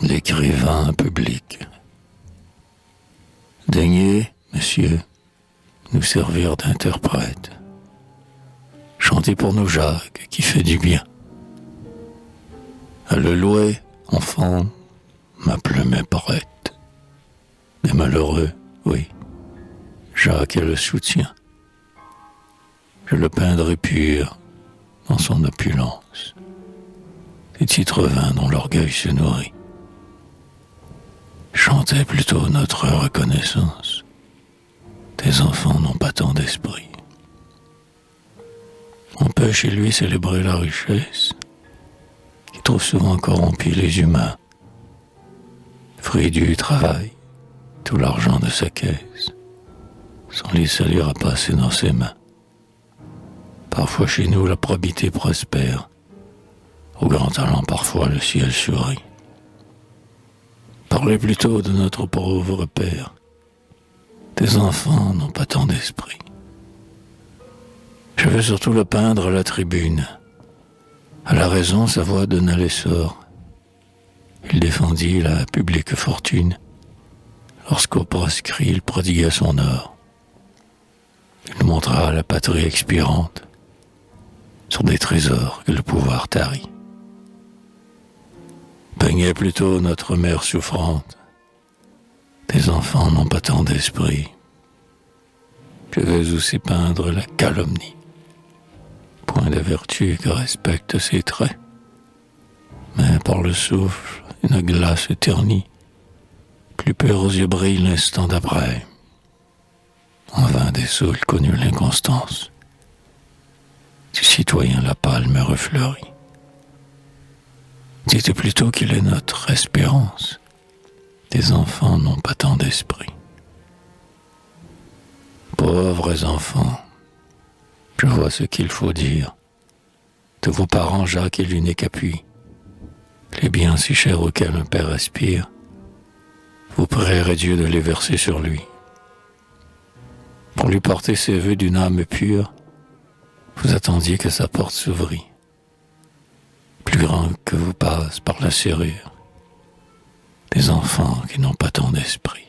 l'écrivain public. Daignez, messieurs, nous servir d'interprète. Chantez pour nous Jacques, qui fait du bien. À le louer, enfant, ma plume est prête. Des malheureux, oui, Jacques est le soutien. Je le peindrai pur dans son opulence, des titres vains dont l'orgueil se nourrit. Chantez plutôt notre reconnaissance. Tes enfants n'ont pas tant d'esprit. On peut chez lui célébrer la richesse qui trouve souvent corrompue les humains. Fruit du travail, tout l'argent de sa caisse, sans les salir à passer dans ses mains. Parfois chez nous la probité prospère, au grand talent parfois le ciel sourit. Parlez plutôt de notre pauvre père. Tes enfants n'ont pas tant d'esprit. Je veux surtout le peindre à la tribune. À la raison, sa voix donna l'essor. Il défendit la publique fortune, lorsqu'au proscrit il prodigua son or. Il montra la patrie expirante sur des trésors que le pouvoir tarit. Peignez plutôt notre mère souffrante. Tes enfants n'ont pas tant d'esprit. Je veux aussi peindre la calomnie, point de vertu que respecte ses traits. Mais par le souffle, une glace ternie, plus pure aux yeux brille l'instant d'après. En vain des saules connut l'inconstance, du citoyen la palme refleurit. Dites plutôt qu'il est notre espérance. Tes enfants n'ont pas tant d'esprit. Pauvres enfants, je vois ce qu'il faut dire. De vos parents Jacques est l'unique appui. Les biens si chers auxquels un père aspire, vous prierez Dieu de les verser sur lui. Pour lui porter ses vœux d'une âme pure, vous attendiez que sa porte s'ouvrît. Plus grand que vous passe par la serrure des enfants qui n'ont pas tant d'esprit.